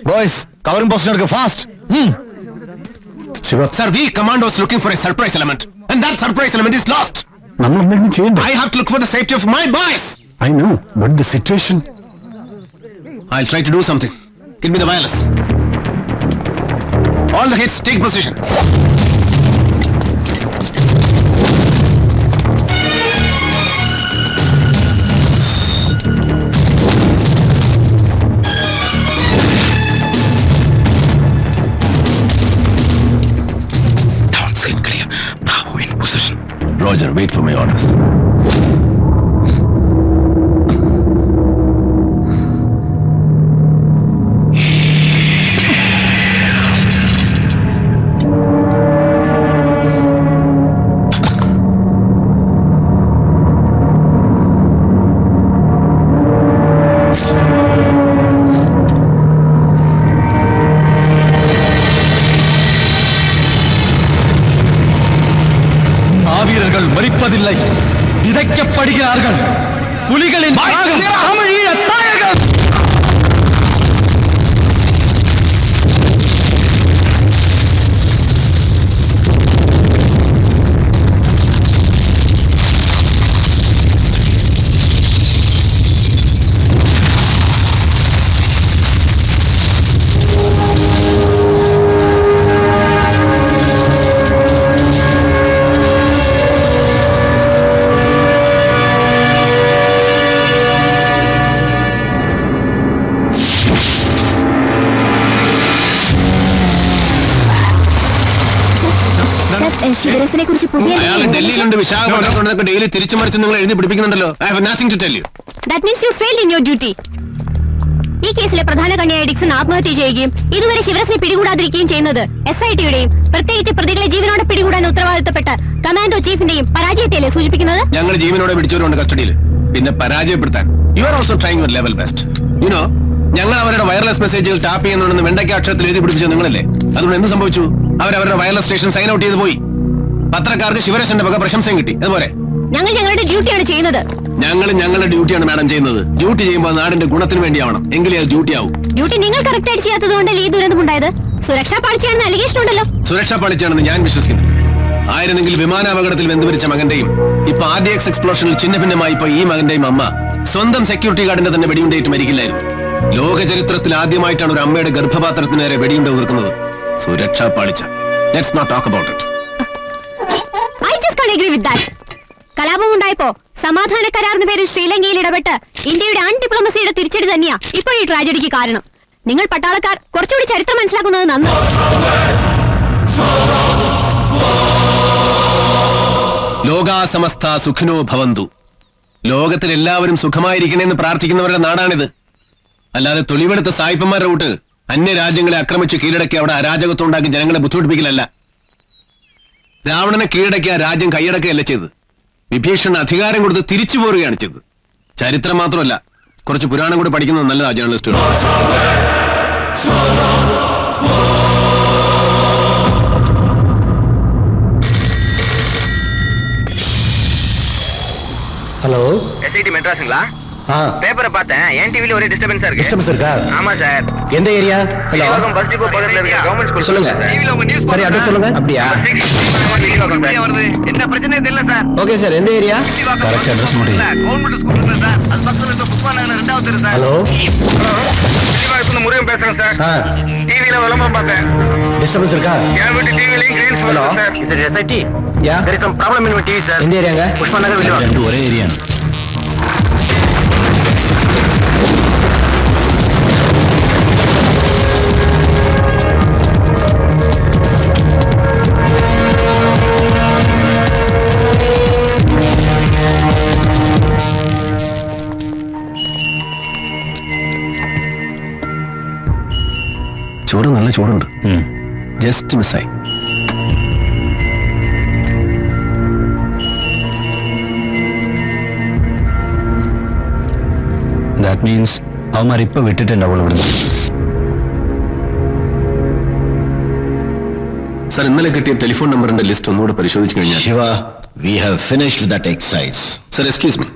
Boys, covering position fast. Shiva. Sir, we commandos looking for a surprise element, and that surprise element is lost. I have to look for the safety of my boys. I know, but the situation. I'll try to do something. Give me the wireless. All the hits, take position. Downside clear. Bravo in position. Roger, wait for my orders. வீரர்கள் மரிப்பதில்லை, விதைக்கப்படுகிறார்கள். புலிகளின் தமிழீழ தாயகம். ശിവരസിനെ കുറിച്ച് പുതിയ ഡൽഹിയിലുണ്ട്, വിശാഖപട്ടണത്തൊക്കെ daily തിരിച്ചു മറിച്ച് നിങ്ങൾ എഴുതി പിടിപ്പിക്കുന്നുണ്ടല്ലോ. I have nothing to tell you. That means you failed in your duty. ഈ കേസിലെ പ്രധാന കണ്ണിയായ ഡിക്സൺ ആത്മഹത്യ ചെയ്യുകയും ഇതുവരെ ശിവരസിനെ പിടികൂടാതിരിക്കുകയും ചെയ്യുന്നത് SIT-യുടെയും പ്രത്യേകിച്ച് പ്രതികളെ ജീവനോടെ പിടികൂടാൻ ഉത്തരവാദിത്തപ്പെട്ട കമാൻഡോ ചീഫിന്റെയും പരാജയത്തെയല്ലേ സൂചിപ്പിക്കുന്നത്? ഞങ്ങൾ ജീവനോടെ പിടിച്ചവരുണ്ട് കസ്റ്റഡിയിൽ. പിന്നെ പരാജയപ്പെടുത്താൻ you are also trying your level best. You know, ഞങ്ങൾ അവരുടെ വയർലെസ് മെസ്സേജുകൾ ടാപ്പ് ചെയ്യുന്നുണ്ടെന്ന് വെണ്ടയ്ക്ക അക്ഷരത്തിൽ എഴുതി പിടിപ്പിച്ചത് നിങ്ങളല്ലേ? അതുകൊണ്ട് എന്ത് സംഭവിച്ചു? അവരവരുടെ വയർലെസ് സ്റ്റേഷൻ സൈൻ ഔട്ട് ചെയ്ത് പോയി. പത്രക്കാർക്ക് ശിവരശന്റെ വക പ്രശംസയും കിട്ടി. അതുപോലെ ഞങ്ങൾ ഞങ്ങളുടെ ഡ്യൂട്ടിയാണ് ചെയ്യുന്നത്. ഞങ്ങൾ ഞങ്ങളുടെ ഡ്യൂട്ടിയാണ് മാഡം ചെയ്യുന്നത്. ഡ്യൂട്ടി ചെയ്യുമ്പോൾ നാടിന്റെ ഗുണത്തിന് വേണ്ടിയാവണം, എങ്കിലേ അത് ഡ്യൂട്ടി ആവും. ഡ്യൂട്ടി നിങ്ങൾ കറക്റ്റ് ആയിട്ട് ചെയ്യാത്തത് കൊണ്ടല്ലേ ഈ ദുരന്തമുണ്ടായത്? സുരക്ഷാ പാളിച്ചയാണെന്ന് അലിഗേഷൻ ഉണ്ടല്ലോ. സുരക്ഷാ പാളിച്ചയാണെന്ന് ഞാൻ വിശ്വസിക്കുന്നു. ആയിരുന്നെങ്കിൽ വിമാനാപകടത്തിൽ വെന്തുമരിച്ച മകന്റെയും ഇപ്പൊ RDX എക്സ്പ്ലോഷനിൽ ചിഹ്നഭിന്നമായി ഇപ്പൊ ഈ മകന്റെയും അമ്മ സ്വന്തം സെക്യൂരിറ്റി ഗാർഡിന്റെ തന്നെ വെടിയുണ്ടേറ്റ് മരിക്കില്ലായിരുന്നു. ലോക ചരിത്രത്തിൽ ആദ്യമായിട്ടാണ് ഒരു അമ്മയുടെ ഗർഭപാത്രത്തിന് നേരെ വെടിയുണ്ട ഉതിർക്കുന്നത്. സുരക്ഷാ പാളിച്ച. Let's not talk about it. I just can't agree with that. കലാപം ഉണ്ടായപ്പോ സമാധാന കരാറിന് പേരിൽ ശ്രീലങ്കയിൽ ഇടപെട്ട് ഇന്ത്യയുടെ അൺഡിപ്ലോമസിയുടെ തിരിച്ചടി തന്നെയാ ഇപ്പോൾ ഈ ട്രാജഡിക്ക് കാരണം. നിങ്ങൾ പട്ടാളക്കാർ കുറച്ചുകൂടി ചരിത്രം മനസ്സിലാക്കുന്നത് നന്ന്. ലോകാ സമസ്ത സുഖിനോ ഭവന്തു. ലോകത്തിൽ എല്ലാവരും സുഖമായിരിക്കണേന്ന് പ്രാർത്ഥിക്കുന്നവരുടെ നാടാണിത്. അല്ലാതെ തൊളിവെടുത്ത സായിപ്പന്മാരുടെ റൂട്ട് അന്യരാജ്യങ്ങളെ ആക്രമിച്ച് കീഴടക്കി അവിടെ അരാജകത്വം ഉണ്ടാക്കി ജനങ്ങളെ ബുദ്ധിമുട്ടിപ്പിക്കലല്ല. രാവണനെ കീഴടക്കി ആ രാജ്യം കൈയടക്കുകയല്ല ചെയ്തത്. വിഭീഷണ അധികാരം കൊടുത്ത് തിരിച്ചു പോരുകയാണ് ചെയ്തത്. ചരിത്രം മാത്രമല്ല, കുറച്ച് പുരാണം കൂടി പഠിക്കുന്നത് നല്ലതാ ജേർണലിസ്റ്റുകൾ. Hello, SIT மெட்ராஸுங்களா? பேப்பரை பார்த்தேன். என் டிவில ஒரே டிஸ்டர்பன்ஸா இருக்கு. டிஸ்டர்பன்ஸ் இருக்கா? ஆமா சார். எந்த ஏரியா? ஹலோ, பஸ் டிப்போ பக்கத்துல இருக்க கவர்மெண்ட் ஸ்கூல். சொல்லுங்க. டிவில உங்க நியூஸ் சரி, அட்ரஸ் சொல்லுங்க. அப்படியா? வருது. என்ன பிரச்சனை தெரியல சார். ஓகே சார், எந்த ஏரியா? கரெக்ட் அட்ரஸ் மட்டும். கவர்மெண்ட் ஸ்கூல் இருக்கு சார். அது பக்கத்துல இருக்க புஷ்பா நகர் 2வது தெரு சார். ஹலோ, இப்ப முருகன் பேசுறேன் சார். டிவில விளம்பரம் பார்த்தேன். டிஸ்டர்பன்ஸ் இருக்கா? என் வீட்டு டிவிலயும் கிரீன்ஸ் hello sir. Is it SIT? Yeah, there is some problem in my TV sir. எந்த ஏரியாங்க? புஷ்பா நகர் வில்லுவா. ரெண்டு ஒரே ஏரியா. ചോറ് നല്ല ചൂടുണ്ട്. ജസ്റ്റ് മിസ്സായി. ദാറ്റ് മീൻസ് അവന്മാർ ഇപ്പൊ വിട്ടിട്ടുണ്ടാവുള്ളൂ ഇവിടുന്ന്. സർ, ഇന്നലെ കിട്ടിയ ടെലിഫോൺ നമ്പറിന്റെ ലിസ്റ്റ് ഒന്നുകൂടെ പരിശോധിച്ചു കഴിഞ്ഞാൽ. Shiva, we have finished that exercise. Sir, excuse me.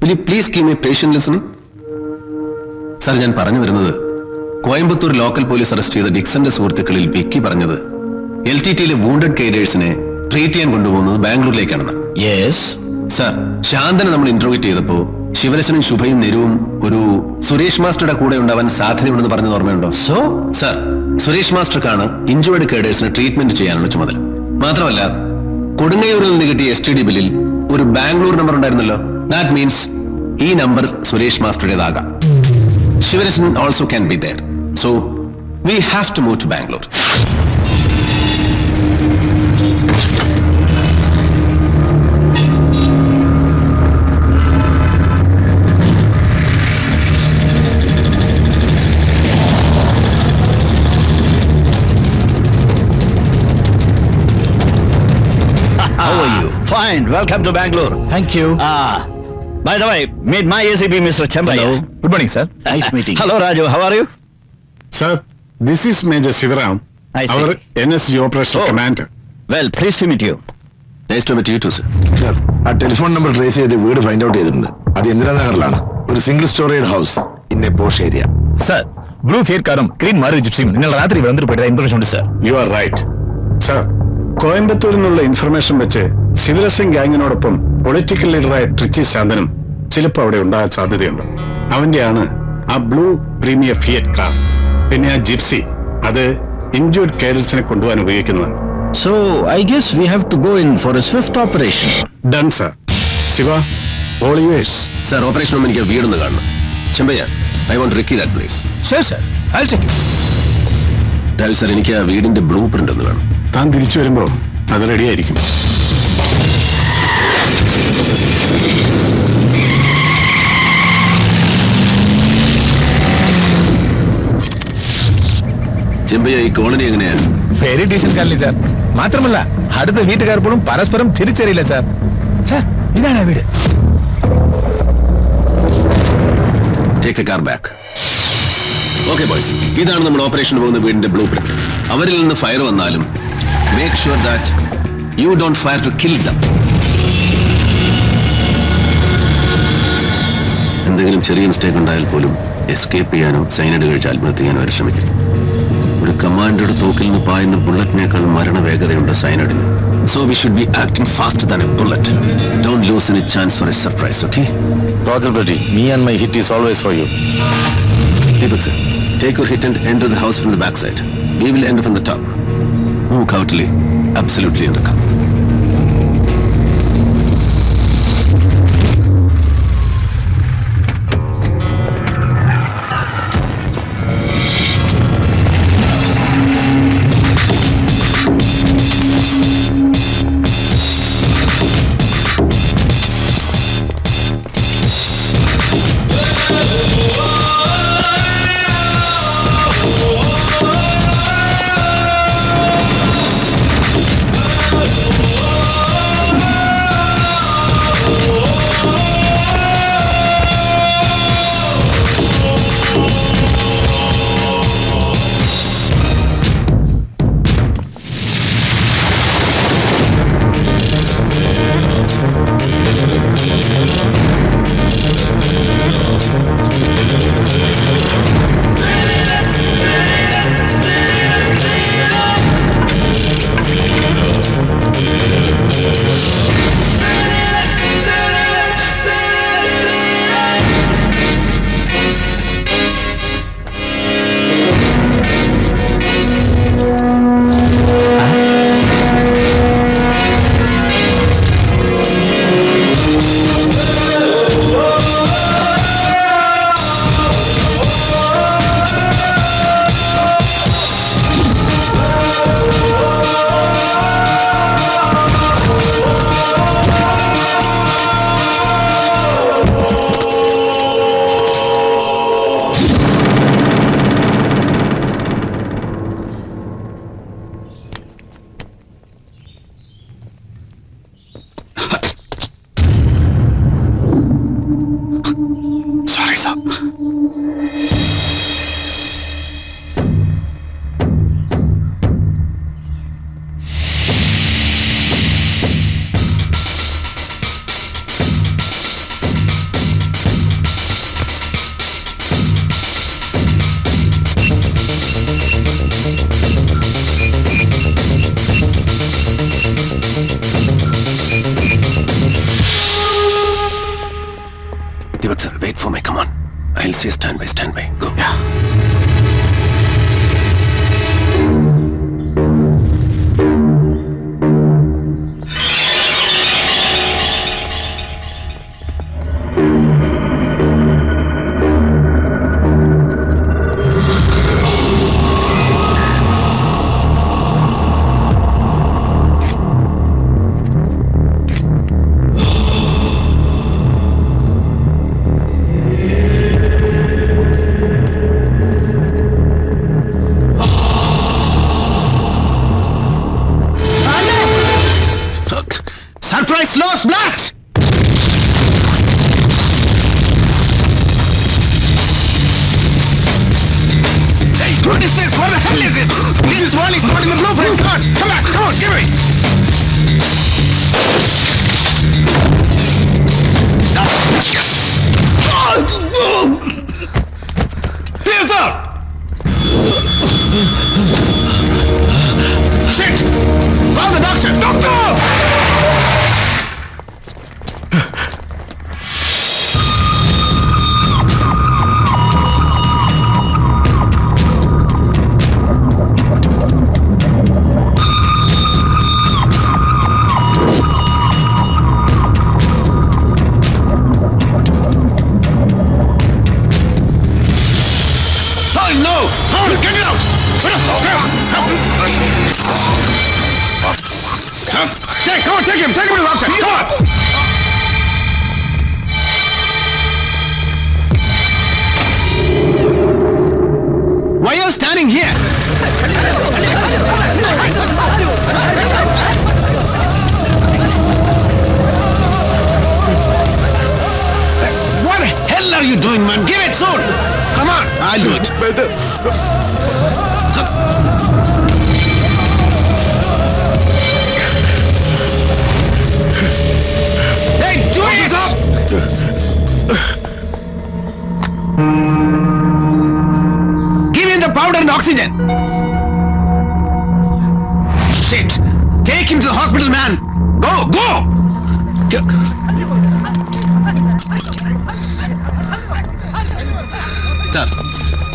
Will you please give me patient listening? Sir, ഞാൻ പറഞ്ഞു വരുന്നത് കോയമ്പത്തൂർ ലോക്കൽ പോലീസ് അറസ്റ്റ് ചെയ്ത ഡിക്സന്റെ സുഹൃത്തുക്കളിൽ വിക്കി പറഞ്ഞത് LTTയിലെ വൂണ്ടഡ് കേഡേഴ്സിനെ ട്രീറ്റ് ചെയ്യാൻ കൊണ്ടുപോകുന്നത് ബാംഗ്ലൂരിലേക്കാണെന്ന്. യെസ് സർ, ശാന്തനെ നമ്മൾ ഇന്റർവ്യൂ ചെയ്തപ്പോ ശിവരസനും ശുഭയും നെരുവും ഒരു സുരേഷ് മാസ്റ്ററുടെ കൂടെ ഉണ്ടാവാൻ സാധ്യതയുണ്ടെന്ന് പറഞ്ഞത് ഓർമ്മയുണ്ടോ? സർ, സുരേഷ് മാസ്റ്റർക്കാണ് ഇഞ്ചുവേർഡ് കേഡേഴ്സിന് ട്രീറ്റ്മെന്റ് ചെയ്യാനുള്ള ചുമതല. മാത്രമല്ല, കൊടുങ്ങയൂരിൽ നിന്ന് കിട്ടിയ STD ബില്ലിൽ ഒരു ബാംഗ്ലൂർ നമ്പർ ഉണ്ടായിരുന്നല്ലോ. ദാറ്റ് മീൻസ് ഈ നമ്പർ സുരേഷ് മാസ്റ്ററുടേതാകാം. Sivarasan also can be there. So we have to move to Bangalore. How are you? Fine. Welcome to Bangalore. Thank you. By the way, meet my ACP, Mr. Chembaya. Hello. Good morning, sir. Nice meeting. Hello, Raju. How are you? Sir, this is Major Sivaram, I see. our NSG Operation Commander. Well, pleased to meet you. Nice to meet you too, sir. Sir, ആ telephone number trace ചെയ്ത് വീട് find out ചെയ്തിട്ടുണ്ട്. അത് ഇന്ദിരാനഗറിലാണ്. ഒരു single storeyed house in A posh area. Sir, blue Fiat കാറും green Maruti ജിപ്സിയും ഇന്നലെ രാത്രി വന്നിട്ട് പോയിട്ട് ഇൻഫർമേഷൻ ഉണ്ട്, sir. You are right. Sir, കോയമ്പത്തൂരിൽ നിന്നുള്ള ഇൻഫർമേഷൻ വെച്ച് ശിവരസിംഗ് ഗാങ്ങിനോടൊപ്പം പൊളിറ്റിക്കൽ ലീഡറായ ട്രിച്ചി ശാന്തനും ചിലപ്പോൾ അവിടെ ഉണ്ടാകാൻ സാധ്യതയുണ്ട്. അവന്റെയാണ് ആ ബ്ലൂ പ്രീമിയർ ഫിയറ്റ് കാർ. പിന്നെ ആ ജിപ്സി, അത് ഇഞ്ചുവേർഡ് കേഡേഴ്സിനെ കൊണ്ടുപോകാൻ ഉപയോഗിക്കുന്നതാണ്. So, I guess we have to go in for a swift operation. Done, sir. Siva, all yours. Sir, operation room എനിക്ക് വീടൊന്ന് കാണണം. Chempayya, I want recce that place. Sure, sir. I'll check it. Raju sir, എനിക്ക് ആ വീടിന്റെ blue print ഒന്ന് വേണം. താൻ തിരിച്ചു വരുമ്പോ അത് റെഡിയായിരിക്കും. ചെമ്പയ്യ, ഈ കോളനി എങ്ങനെയാ? Very decent colony, sir. മാത്രമല്ല, അടുത്ത വീട്ടുകാർ പോലും പരസ്പരം തിരിച്ചറിയില്ല, സാർ. സാർ, ഇതാണ് വീട്. Take the car back. Okay, boys. ഇതാണ് നമ്മൾ ഓപ്പറേഷൻ പോകുന്ന വീടിന്റെ ബ്ലൂ പ്രിന്റ്. അവരിൽ നിന്ന് ഫയർ വന്നാലും make sure that you don't fire to kill them. എന്തെങ്കിലും ചെറിയ മിസ്റ്റേക്ക് ഉണ്ടായാൽ പോലും എസ്കേപ്പ് ചെയ്യാനോ സൈനൈഡ് കഴിച്ച് ആത്മഹത്യ ചെയ്യാനോ അവർ ശ്രമിക്കും. ഒരു കമാൻഡറുടെ തോക്കിൽ നിന്ന് പായുന്ന ബുള്ളറ്റിനേക്കാൾ മരണവേഗതയുണ്ട് സൈനൈഡിന്. So we should be acting faster than a bullet. Don't lose any chance for a surprise, okay? Roger, buddy. Me and my hit is always for you. Deepak sir, take your hit and enter the house from the backside. We will enter from the top. Move covertly, absolutely undercover. Divak sir, wait for me. Come on. I'll say stand by. Go. Yeah. Surprise lost blast! Hey, what is this? What the hell is this? This is Wally's not in the blueprint. Come on, give me! Hands up! Shit! Call the doctor! Doctor! Take him to the doctor! Come on! Why are you standing here? What the hell are you doing, man? Give it soon! Come on, I'll do it. Give him the powder and oxygen. Shit! Take him to the hospital, man. Go!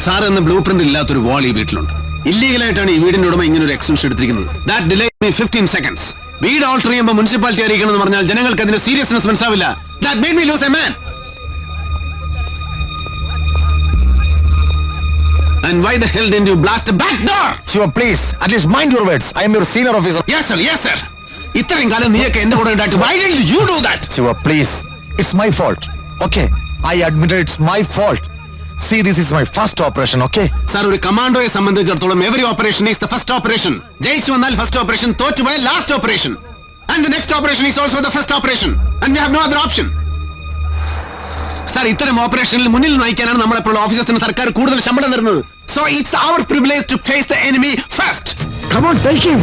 Sir എന്ന blue print ഇല്ലാത്തൊരു വാൾ ഈ വീട്ടിലുണ്ട്. ഇല്ലീഗലായിട്ടാണ് ഈ വീടിന്റെ ഉടമ ഇങ്ങനെ ഒരു extension എടുത്തിരിക്കുന്നത്. That delayed me 15 seconds. വീട് ഓൾട്ടർ ചെയ്യുമ്പോൾ മുനിസിപ്പാലിറ്റി അറിയിക്കണം എന്ന് പറഞ്ഞാൽ ജനങ്ങൾക്ക് അതിന്റെ സീരിയസ്നെസ് മനസ്സിലാവില്ല. That made me lose a man. And why the hell didn't you blast the back door? Shiva, please, at least mind your words. I am your senior officer. Yes, sir. ഇത്രയും കാലം നീയൊക്കെ എന്റെ കൂടെ ഉണ്ടായിട്ട് why didn't you do that? Shiva, please, it's my fault. Okay, I admit it's my fault. See, this is my first operation, okay? Sir, ഒരു കമാൻഡോയെ സംബന്ധിച്ചിടത്തോളം every operation is the first operation. ജയിച്ചു വന്നാൽ first operation, തോറ്റുപോയ last operation. And the next operation is also the first operation. And we have no other option. Sir, ഇത്തരം ഓപ്പറേഷനിൽ മുന്നിൽ നയിക്കാനാണ് നമ്മളെപ്പോഴുള്ള ഓഫീസേഴ്സിന് സർക്കാർ കൂടുതൽ ശമ്പളം തരുന്നത്. So it's our privilege to face the enemy first. Come on, take him.